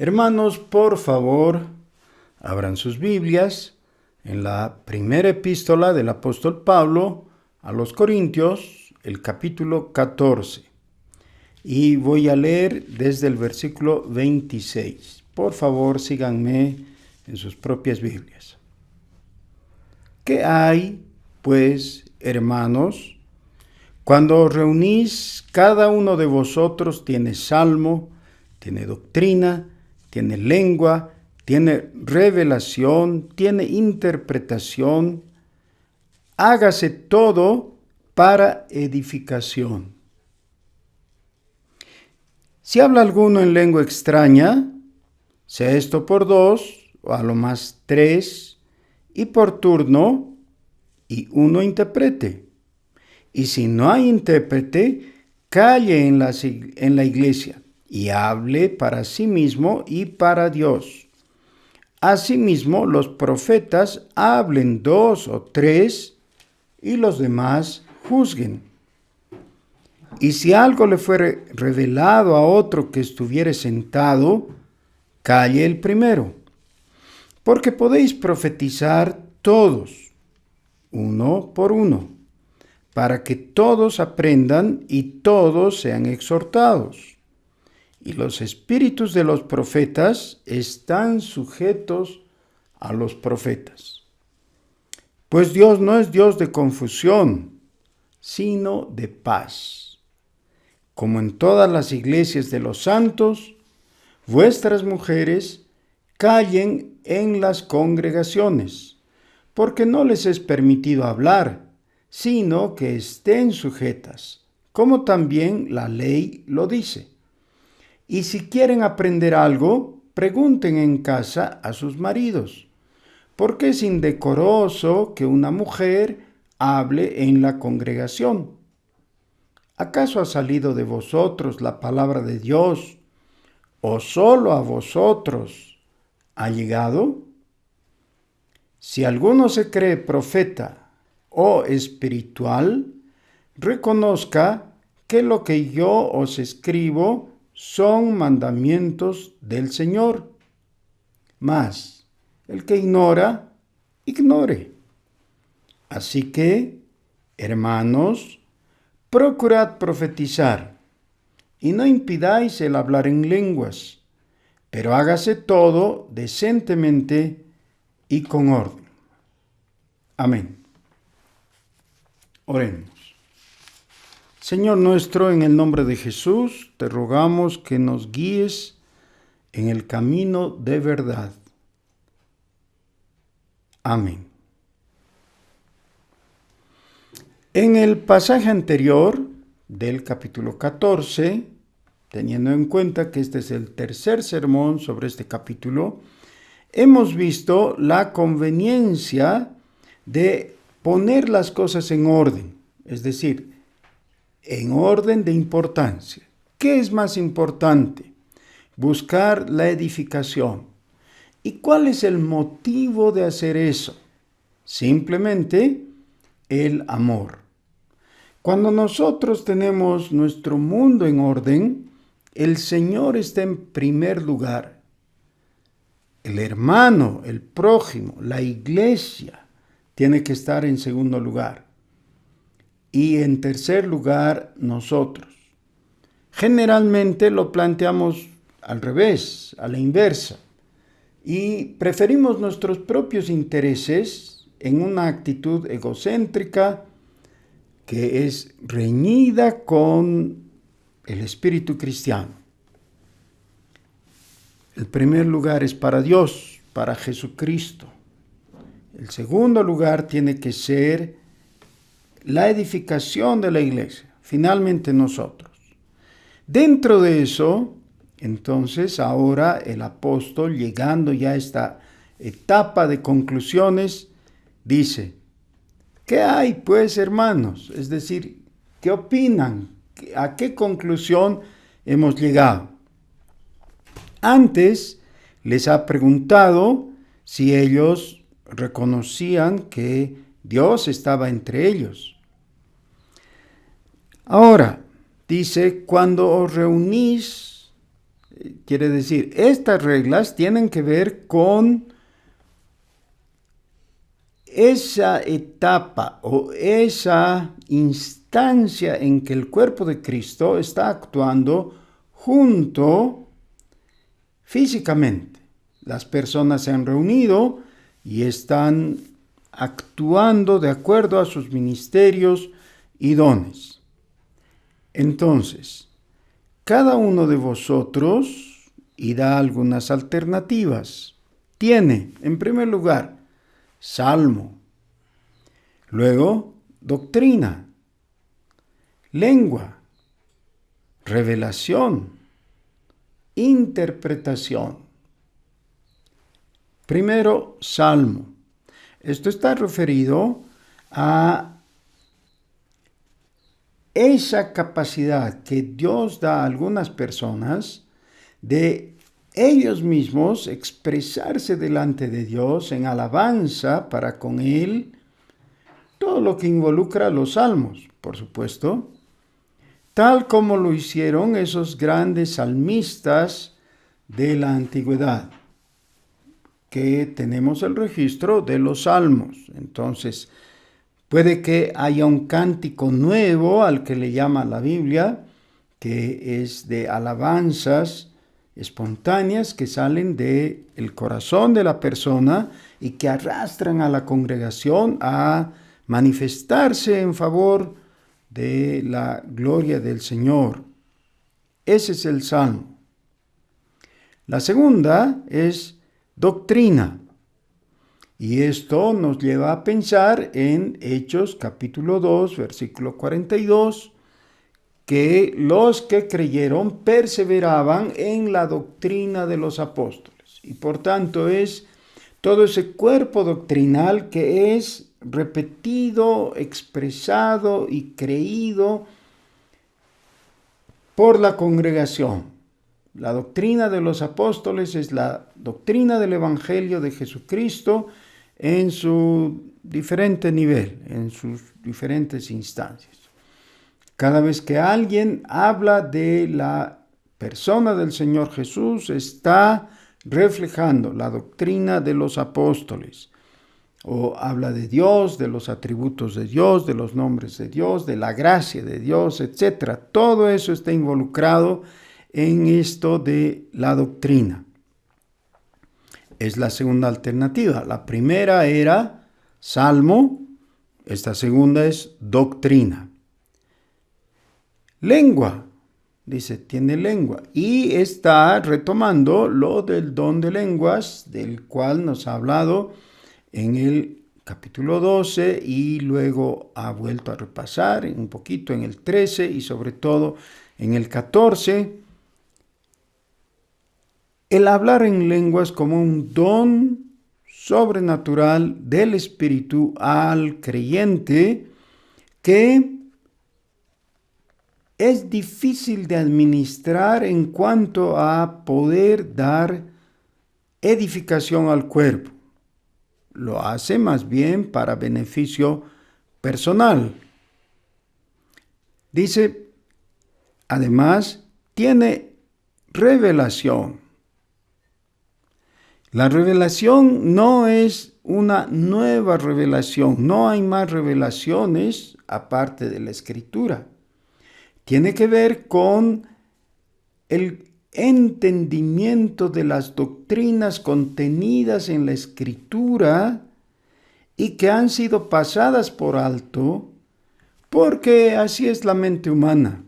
Hermanos, por favor, abran sus Biblias en la primera epístola del apóstol Pablo a los Corintios, el capítulo 14. Y voy a leer desde el versículo 26. Por favor, síganme en sus propias Biblias. ¿Qué hay, pues, hermanos? Cuando os reunís, cada uno de vosotros tiene salmo, tiene doctrina, tiene lengua, tiene revelación, tiene interpretación. Hágase todo para edificación. Si habla alguno en lengua extraña, sea esto por 2 o a lo más 3, y por turno, y uno interprete. Y si no hay intérprete, calle en la iglesia y hable para sí mismo y para Dios. Asimismo, los profetas hablen 2 o 3 y los demás juzguen. Y si algo le fuere revelado a otro que estuviere sentado, calle el primero. Porque podéis profetizar todos, uno por uno, para que todos aprendan y todos sean exhortados. Y los espíritus de los profetas están sujetos a los profetas. Pues Dios no es Dios de confusión, sino de paz. Como en todas las iglesias de los santos, vuestras mujeres callen en las congregaciones, porque no les es permitido hablar, sino que estén sujetas, como también la ley lo dice. Y si quieren aprender algo, pregunten en casa a sus maridos, porque es indecoroso que una mujer hable en la congregación. ¿Acaso ha salido de vosotros la palabra de Dios, o solo a vosotros ha llegado? Si alguno se cree profeta o espiritual, reconozca que lo que yo os escribo son mandamientos del Señor. Mas el que ignora, ignore. Así que, hermanos, procurad profetizar, y no impidáis el hablar en lenguas, pero hágase todo decentemente y con orden. Amén. Oremos. Señor nuestro, en el nombre de Jesús, te rogamos que nos guíes en el camino de verdad. Amén. En el pasaje anterior del capítulo 14, teniendo en cuenta que este es el tercer sermón sobre este capítulo, hemos visto la conveniencia de poner las cosas en orden, es decir, en orden de importancia. ¿Qué es más importante? Buscar la edificación. ¿Y cuál es el motivo de hacer eso? Simplemente el amor. Cuando nosotros tenemos nuestro mundo en orden, el Señor está en primer lugar. El hermano, el prójimo, la iglesia tiene que estar en segundo lugar. Y en tercer lugar, nosotros. Generalmente lo planteamos al revés, a la inversa, y preferimos nuestros propios intereses en una actitud egocéntrica que es reñida con el espíritu cristiano. El primer lugar es para Dios, para Jesucristo. El segundo lugar tiene que ser la edificación de la iglesia, finalmente nosotros. Dentro de eso, entonces, ahora el apóstol, llegando ya a esta etapa de conclusiones, dice, ¿qué hay, pues, hermanos? Es decir, ¿qué opinan? ¿A qué conclusión hemos llegado? Antes les ha preguntado si ellos reconocían que Dios estaba entre ellos. Ahora, dice, cuando os reunís, Quiere decir, estas reglas tienen que ver con esa etapa o esa instancia en que el cuerpo de Cristo está actuando junto físicamente. Las personas se han reunido y están actuando de acuerdo a sus ministerios y dones. Entonces, cada uno de vosotros, y da algunas alternativas, tiene, en primer lugar, salmo, luego doctrina, lengua, revelación, interpretación. Primero, salmo. Esto está referido a esa capacidad que Dios da a algunas personas de ellos mismos expresarse delante de Dios en alabanza para con Él, todo lo que involucra los salmos, por supuesto, tal como lo hicieron esos grandes salmistas de la antigüedad, que tenemos el registro de los salmos. Entonces, puede que haya un cántico nuevo al que le llama la Biblia, que es de alabanzas espontáneas que salen del corazón de la persona y que arrastran a la congregación a manifestarse en favor de la gloria del Señor. Ese es el salmo. La segunda es doctrina. Y esto nos lleva a pensar en Hechos capítulo 2, versículo 42, que los que creyeron perseveraban en la doctrina de los apóstoles. Y por tanto es todo ese cuerpo doctrinal que es repetido, expresado y creído por la congregación. La doctrina de los apóstoles es la doctrina del Evangelio de Jesucristo en su diferente nivel, en sus diferentes instancias. Cada vez que alguien habla de la persona del Señor Jesús, está reflejando la doctrina de los apóstoles. O habla de Dios, de los atributos de Dios, de los nombres de Dios, de la gracia de Dios, etc. Todo eso está involucrado en esto de la doctrina. Es la segunda alternativa. La primera era salmo, esta segunda es doctrina. Lengua, dice, tiene lengua. Y está retomando lo del don de lenguas, del cual nos ha hablado en el capítulo 12 y luego ha vuelto a repasar un poquito en el 13 y sobre todo en el 14. El hablar en lenguas como un don sobrenatural del Espíritu al creyente que es difícil de administrar en cuanto a poder dar edificación al cuerpo. Lo hace más bien para beneficio personal. Dice, además, tiene revelación. La revelación no es una nueva revelación, no hay más revelaciones aparte de la Escritura. Tiene que ver con el entendimiento de las doctrinas contenidas en la Escritura y que han sido pasadas por alto, porque así es la mente humana.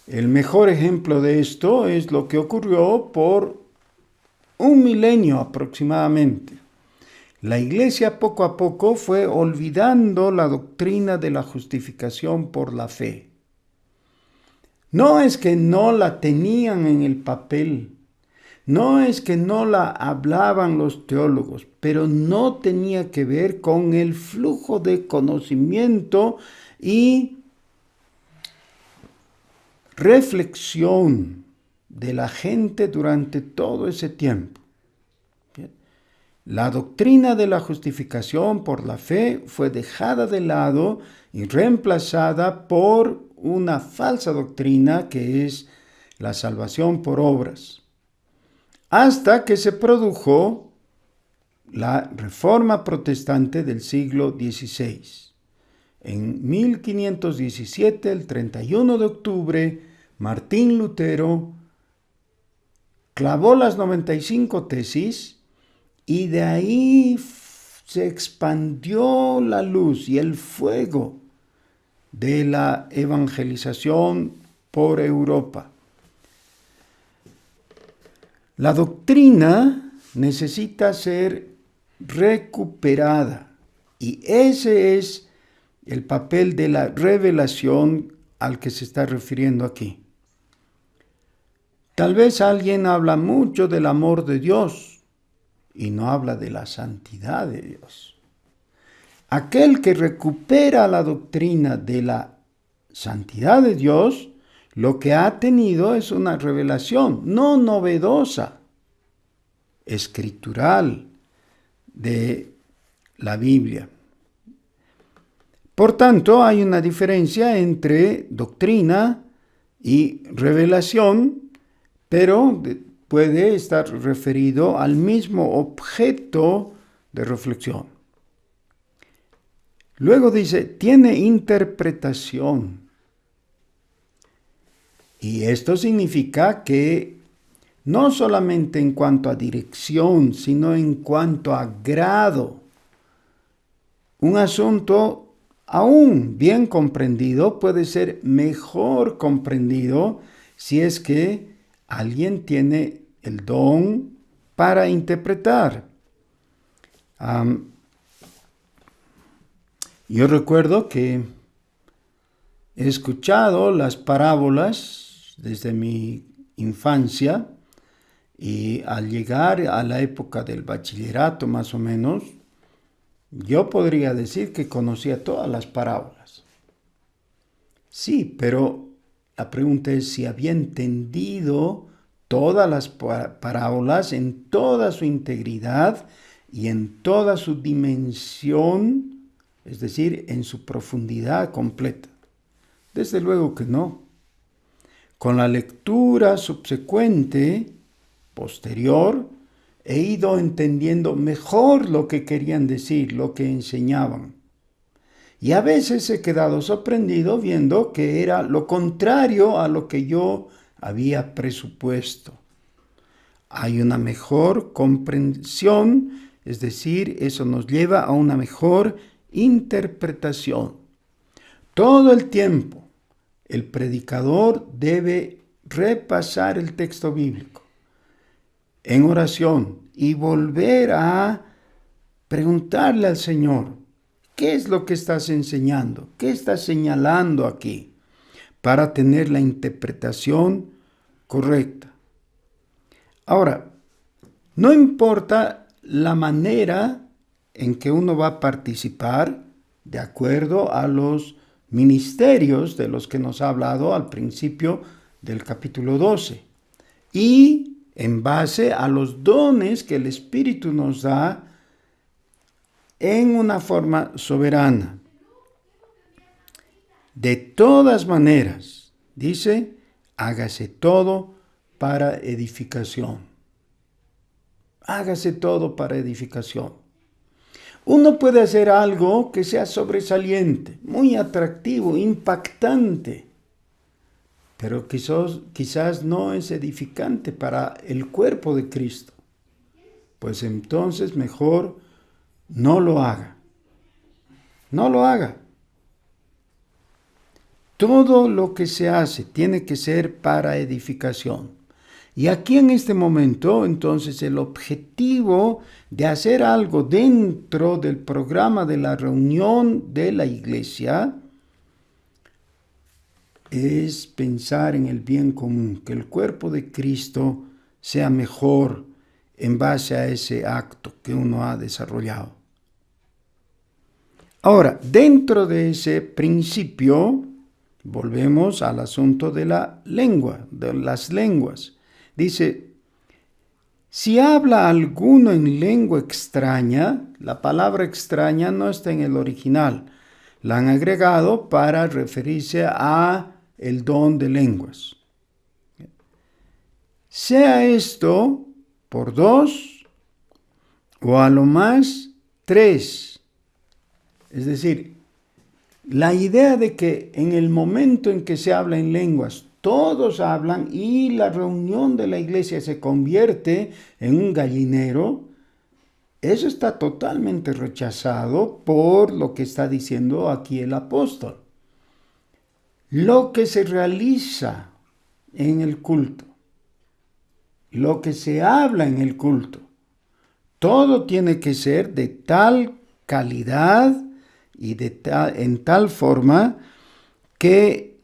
El mejor ejemplo de esto es lo que ocurrió por un milenio aproximadamente. La Iglesia poco a poco fue olvidando la doctrina de la justificación por la fe. No es que no la tenían en el papel, no es que no la hablaban los teólogos, pero no tenía que ver con el flujo de conocimiento y reflexión de la gente durante todo ese tiempo. Bien. La doctrina de la justificación por la fe fue dejada de lado y reemplazada por una falsa doctrina que es la salvación por obras, hasta que se produjo la Reforma Protestante del siglo XVI. En 1517, el 31 de octubre, Martín Lutero clavó las 95 tesis y de ahí se expandió la luz y el fuego de la evangelización por Europa. La doctrina necesita ser recuperada y ese es el papel de la revelación al que se está refiriendo aquí. Tal vez alguien habla mucho del amor de Dios y no habla de la santidad de Dios. Aquel que recupera la doctrina de la santidad de Dios, lo que ha tenido es una revelación, no novedosa, escritural de la Biblia. Por tanto, hay una diferencia entre doctrina y revelación, pero puede estar referido al mismo objeto de reflexión. Luego dice, tiene interpretación. Y esto significa que no solamente en cuanto a dirección, sino en cuanto a grado. Un asunto aún bien comprendido puede ser mejor comprendido si es que alguien tiene el don para interpretar. Yo recuerdo que he escuchado las parábolas desde mi infancia y al llegar a la época del bachillerato más o menos, yo podría decir que conocía todas las parábolas. Sí, pero la pregunta es si había entendido todas las parábolas en toda su integridad y en toda su dimensión, es decir, en su profundidad completa. Desde luego que no. Con la lectura subsecuente, posterior, he ido entendiendo mejor lo que querían decir, lo que enseñaban. Y a veces he quedado sorprendido viendo que era lo contrario a lo que yo había presupuesto. Hay una mejor comprensión, es decir, eso nos lleva a una mejor interpretación. Todo el tiempo, el predicador debe repasar el texto bíblico en oración y volver a preguntarle al Señor, ¿qué es lo que estás enseñando? ¿Qué estás señalando aquí? Para tener la interpretación correcta. Ahora, no importa la manera en que uno va a participar de acuerdo a los ministerios de los que nos ha hablado al principio del capítulo 12 y en base a los dones que el Espíritu nos da en una forma soberana. De todas maneras, dice, hágase todo para edificación. Hágase todo para edificación. Uno puede hacer algo que sea sobresaliente, muy atractivo, impactante, pero quizás no es edificante para el cuerpo de Cristo. Pues entonces mejor no lo haga. No lo haga. Todo lo que se hace tiene que ser para edificación. Y aquí en este momento, entonces, el objetivo de hacer algo dentro del programa de la reunión de la iglesia es pensar en el bien común, que el cuerpo de Cristo sea mejor en base a ese acto que uno ha desarrollado. Ahora, dentro de ese principio, volvemos al asunto de la lengua, de las lenguas. Dice, si habla alguno en lengua extraña, la palabra extraña no está en el original, la han agregado para referirse a el don de lenguas. sea esto por 2 o a lo más 3. Es decir, la idea de que en el momento en que se habla en lenguas, todos hablan y la reunión de la iglesia se convierte en un gallinero, eso está totalmente rechazado por lo que está diciendo aquí el apóstol. Lo que se realiza en el culto, lo que se habla en el culto, todo tiene que ser de tal calidad y en tal forma que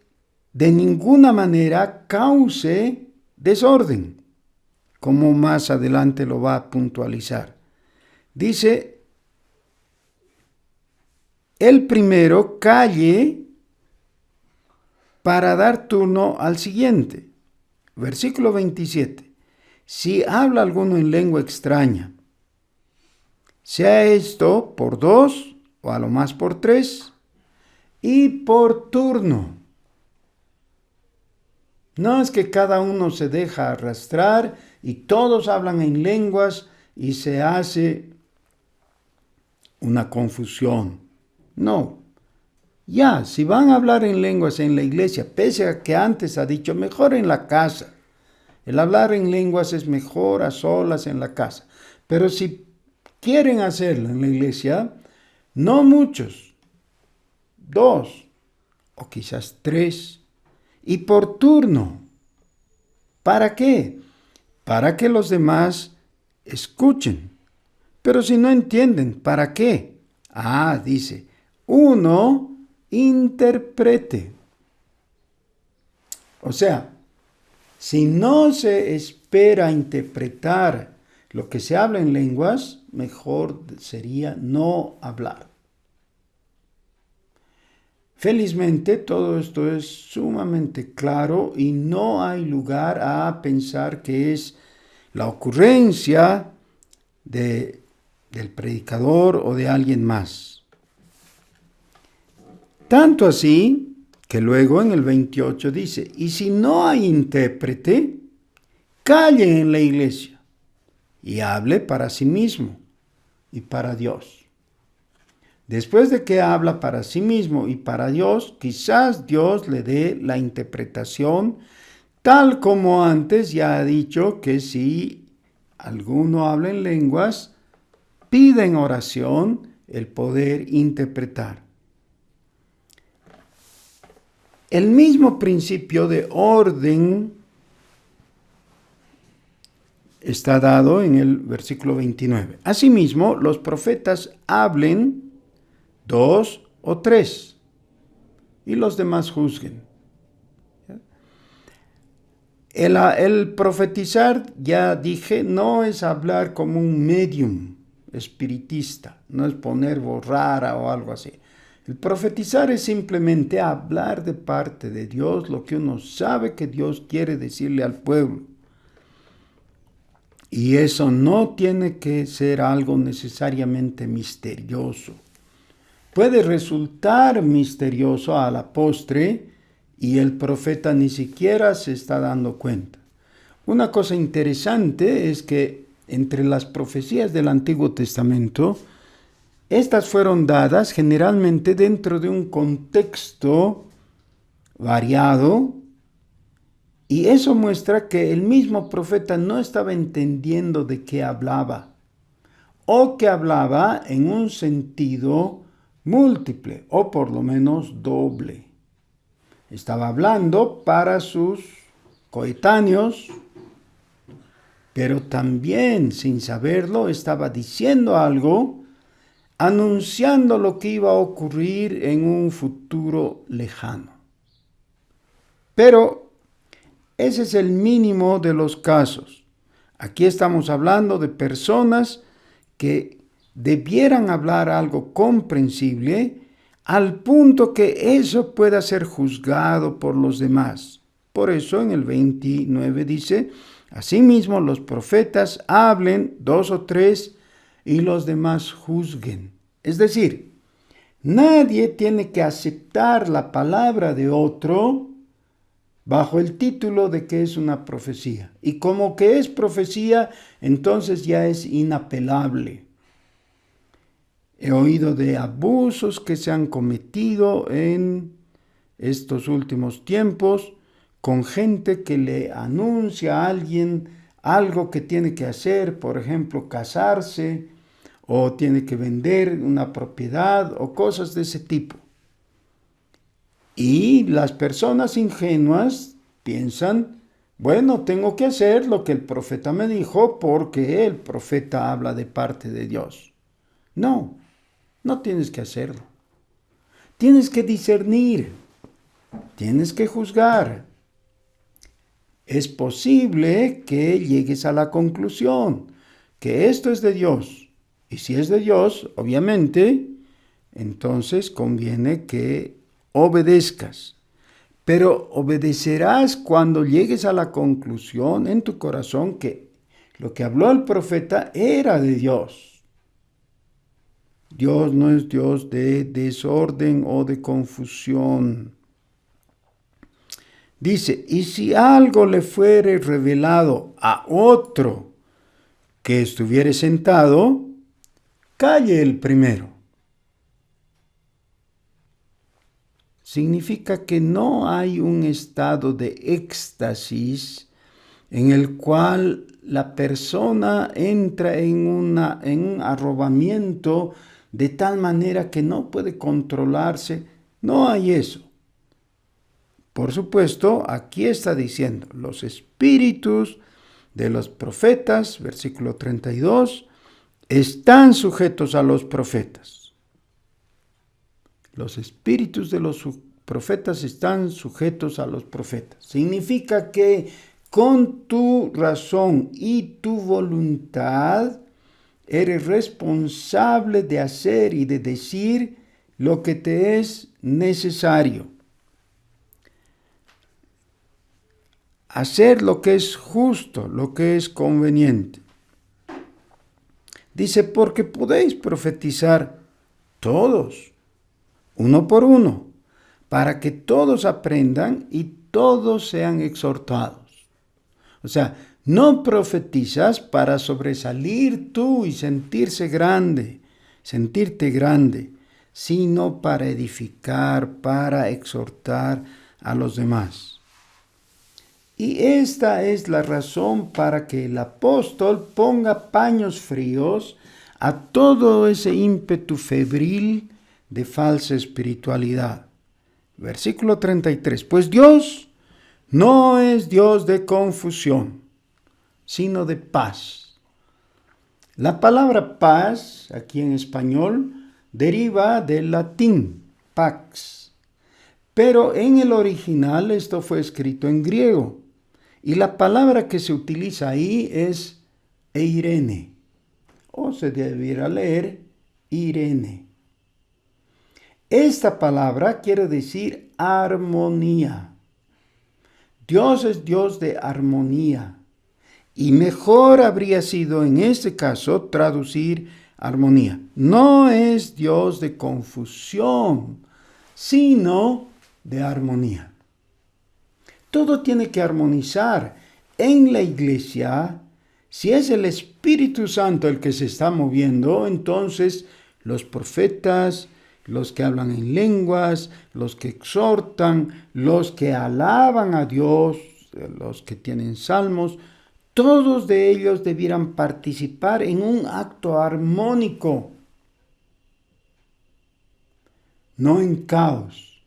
de ninguna manera cause desorden, como más adelante lo va a puntualizar. Dice, el primero calle para dar turno al siguiente. Versículo 27. Si habla alguno en lengua extraña, sea esto por 2 o a lo más por 3 y por turno. No es que cada uno se deja arrastrar y todos hablan en lenguas y se hace una confusión. No. Ya, si van a hablar en lenguas en la iglesia, pese a que antes ha dicho mejor en la casa. El hablar en lenguas es mejor a solas en la casa. Pero si quieren hacerlo en la iglesia, no muchos, 2 o quizás 3, y por turno. ¿Para qué? Para que los demás escuchen. Pero si no entienden, ¿para qué? Dice, uno interprete. O sea, si no se espera interpretar lo que se habla en lenguas, mejor sería no hablar. Felizmente todo esto es sumamente claro y no hay lugar a pensar que es la ocurrencia del predicador o de alguien más. Tanto así que luego en el 28 dice, y si no hay intérprete, calle en la iglesia y hable para sí mismo y para Dios. Después de que habla para sí mismo y para Dios, quizás Dios le dé la interpretación, tal como antes ya ha dicho que si alguno habla en lenguas, pide en oración el poder interpretar. El mismo principio de orden está dado en el versículo 29. Asimismo, los profetas hablen 2 o 3 y los demás juzguen. El profetizar, ya dije, no es hablar como un medium espiritista, no es poner voz rara o algo así. El profetizar es simplemente hablar de parte de Dios lo que uno sabe que Dios quiere decirle al pueblo. Y eso no tiene que ser algo necesariamente misterioso. Puede resultar misterioso a la postre y el profeta ni siquiera se está dando cuenta. Una cosa interesante es que entre las profecías del Antiguo Testamento, estas fueron dadas generalmente dentro de un contexto variado, y eso muestra que el mismo profeta no estaba entendiendo de qué hablaba, o que hablaba en un sentido múltiple, o por lo menos doble. Estaba hablando para sus coetáneos, pero también, sin saberlo, estaba diciendo algo, anunciando lo que iba a ocurrir en un futuro lejano. Pero ese es el mínimo de los casos. Aquí estamos hablando de personas que debieran hablar algo comprensible al punto que eso pueda ser juzgado por los demás. Por eso en el 29 dice, asimismo los profetas hablen 2 o 3 y los demás juzguen. Es decir, nadie tiene que aceptar la palabra de otro bajo el título de que es una profecía. Y como que es profecía, entonces ya es inapelable. He oído de abusos que se han cometido en estos últimos tiempos con gente que le anuncia a alguien algo que tiene que hacer, por ejemplo, casarse, o tiene que vender una propiedad, o cosas de ese tipo. Y las personas ingenuas piensan, bueno, tengo que hacer lo que el profeta me dijo porque el profeta habla de parte de Dios. No, no tienes que hacerlo. Tienes que discernir, tienes que juzgar. Es posible que llegues a la conclusión que esto es de Dios. Y si es de Dios, obviamente, entonces conviene que obedezcas. Pero obedecerás cuando llegues a la conclusión en tu corazón que lo que habló el profeta era de Dios. Dios no es Dios de desorden o de confusión. Dice, y si algo le fuere revelado a otro que estuviere sentado, calle el primero. Significa que no hay un estado de éxtasis en el cual la persona entra en un arrobamiento de tal manera que no puede controlarse. No hay eso. Por supuesto, aquí está diciendo, los espíritus de los profetas, versículo 32, están sujetos a los profetas. Los espíritus de los profetas están sujetos a los profetas. Significa que con tu razón y tu voluntad eres responsable de hacer y de decir lo que te es necesario. Hacer lo que es justo, lo que es conveniente. Dice, porque podéis profetizar todos, uno por uno, para que todos aprendan y todos sean exhortados. O sea, no profetizas para sobresalir tú y sentirte grande, sino para edificar, para exhortar a los demás. Y esta es la razón para que el apóstol ponga paños fríos a todo ese ímpetu febril de falsa espiritualidad. Versículo 33. Pues Dios no es Dios de confusión, sino de paz. La palabra paz, aquí en español, deriva del latín, pax. Pero en el original esto fue escrito en griego. Y la palabra que se utiliza ahí es eirene, o se debiera leer Irene. Esta palabra quiere decir armonía. Dios es Dios de armonía. Y mejor habría sido en este caso traducir armonía. No es Dios de confusión, sino de armonía. Todo tiene que armonizar. En la iglesia, si es el Espíritu Santo el que se está moviendo, entonces los profetas, los que hablan en lenguas, los que exhortan, los que alaban a Dios, los que tienen salmos, todos de ellos debieran participar en un acto armónico, no en caos,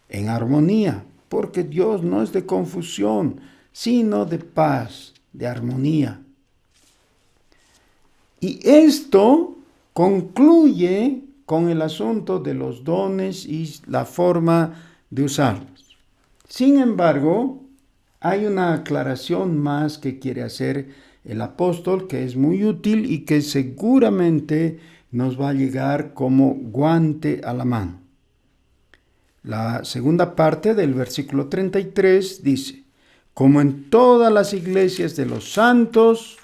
en armonía. Porque Dios no es de confusión, sino de paz, de armonía. Y esto concluye con el asunto de los dones y la forma de usarlos. Sin embargo, hay una aclaración más que quiere hacer el apóstol, que es muy útil y que seguramente nos va a llegar como guante a la mano. La segunda parte del versículo 33 dice, como en todas las iglesias de los santos,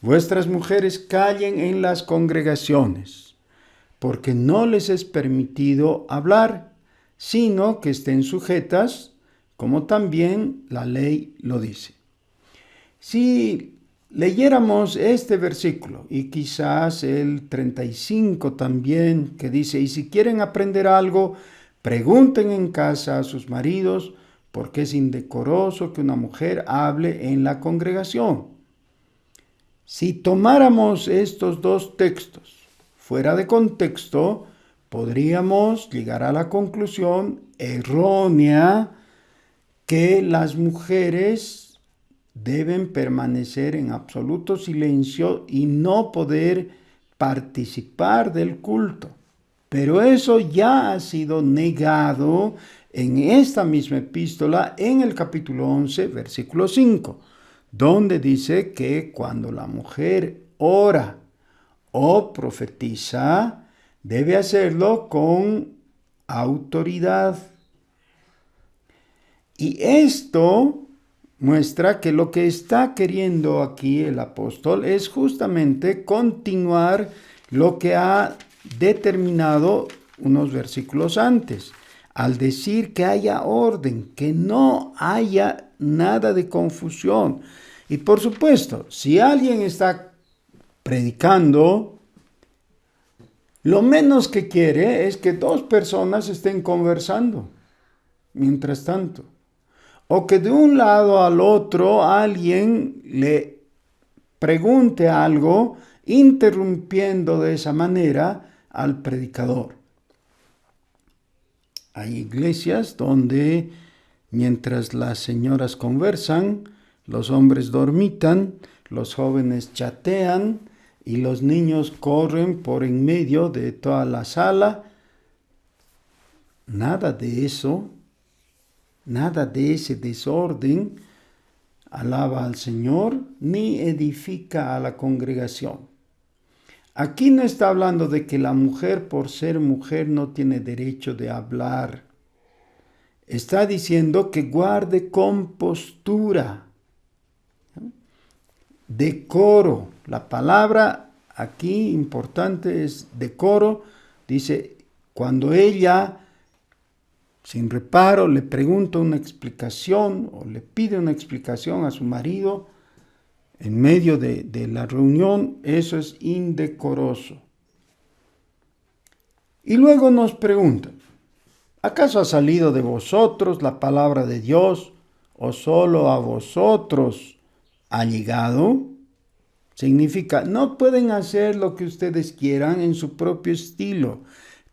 vuestras mujeres callen en las congregaciones, porque no les es permitido hablar, sino que estén sujetas, como también la ley lo dice. Si leyéramos este versículo y quizás el 35 también, que dice, y si quieren aprender algo, pregunten en casa a sus maridos, porque es indecoroso que una mujer hable en la congregación. Si tomáramos estos dos textos fuera de contexto, podríamos llegar a la conclusión errónea que las mujeres deben permanecer en absoluto silencio y no poder participar del culto. Pero eso ya ha sido negado en esta misma epístola en el capítulo 11, versículo 5, donde dice que cuando la mujer ora o profetiza, debe hacerlo con autoridad. Y esto muestra que lo que está queriendo aquí el apóstol es justamente continuar lo que ha determinado unos versículos antes, al decir que haya orden, que no haya nada de confusión. Y por supuesto, si alguien está predicando, lo menos que quiere es que dos personas estén conversando mientras tanto, o que de un lado al otro alguien le pregunte algo, interrumpiendo de esa manera al predicador. Hay iglesias donde mientras las señoras conversan, los hombres dormitan, los jóvenes chatean y los niños corren por en medio de toda la sala. Nada de eso, nada de ese desorden alaba al Señor ni edifica a la congregación. Aquí no está hablando de que la mujer por ser mujer no tiene derecho de hablar. Está diciendo que guarde compostura, decoro. La palabra aquí importante es decoro. Dice, cuando ella, sin reparo, le pregunta una explicación o le pide una explicación a su marido en medio de la reunión, eso es indecoroso. Y luego nos preguntan, ¿acaso ha salido de vosotros la palabra de Dios o solo a vosotros ha llegado? Significa, no pueden hacer lo que ustedes quieran en su propio estilo.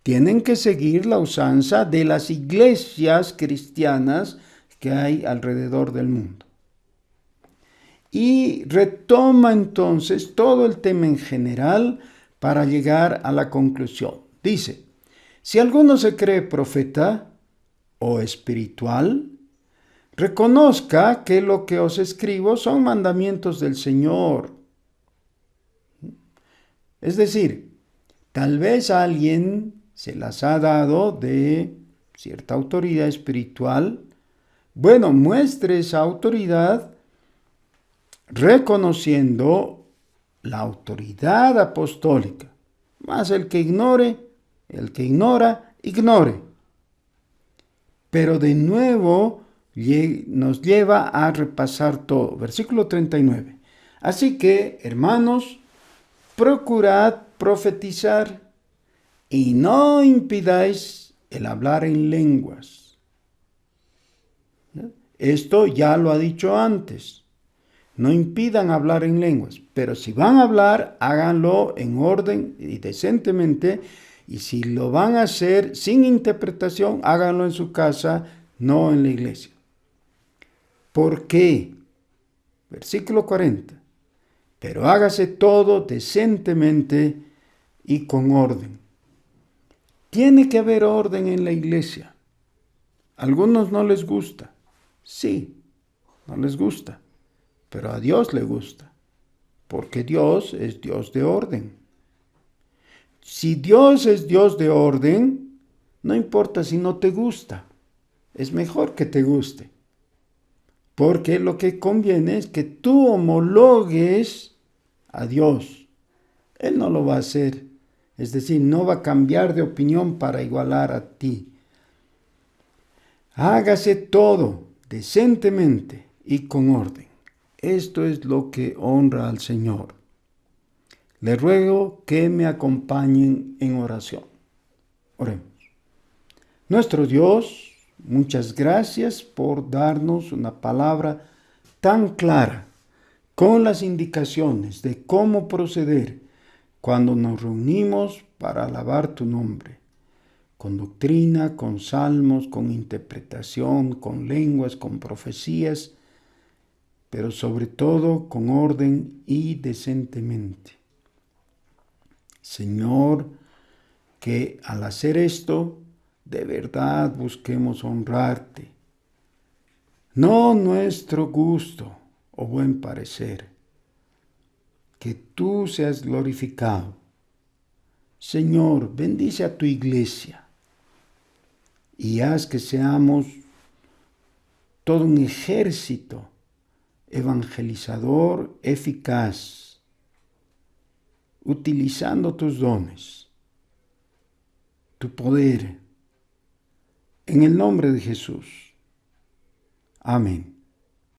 Tienen que seguir la usanza de las iglesias cristianas que hay alrededor del mundo. Y retoma entonces todo el tema en general para llegar a la conclusión. Dice, si alguno se cree profeta o espiritual, reconozca que lo que os escribo son mandamientos del Señor. Es decir, tal vez alguien se las ha dado de cierta autoridad espiritual. Bueno, muestre esa autoridad reconociendo la autoridad apostólica. Mas el que ignora, ignore. Pero de nuevo nos lleva a repasar todo. Versículo 39. Así que, hermanos, procurad profetizar y no impidáis el hablar en lenguas. Esto ya lo ha dicho antes. No impidan hablar en lenguas, pero si van a hablar, háganlo en orden y decentemente, y si lo van a hacer sin interpretación, háganlo en su casa, no en la iglesia. ¿Por qué? Versículo 40. Pero hágase todo decentemente y con orden. Tiene que haber orden en la iglesia. A algunos no les gusta. Sí, no les gusta. Pero a Dios le gusta, porque Dios es Dios de orden. Si Dios es Dios de orden, no importa si no te gusta, es mejor que te guste. Porque lo que conviene es que tú homologues a Dios. Él no lo va a hacer, es decir, no va a cambiar de opinión para igualar a ti. Hágase todo decentemente y con orden. Esto es lo que honra al Señor. Le ruego que me acompañen en oración. Oremos. Nuestro Dios, muchas gracias por darnos una palabra tan clara, con las indicaciones de cómo proceder cuando nos reunimos para alabar tu nombre, con doctrina, con salmos, con interpretación, con lenguas, con profecías, pero sobre todo con orden y decentemente. Señor, que al hacer esto, de verdad busquemos honrarte, no nuestro gusto o buen parecer, que tú seas glorificado. Señor, bendice a tu iglesia y haz que seamos todo un ejército evangelizador eficaz, utilizando tus dones, tu poder, en el nombre de Jesús. Amén.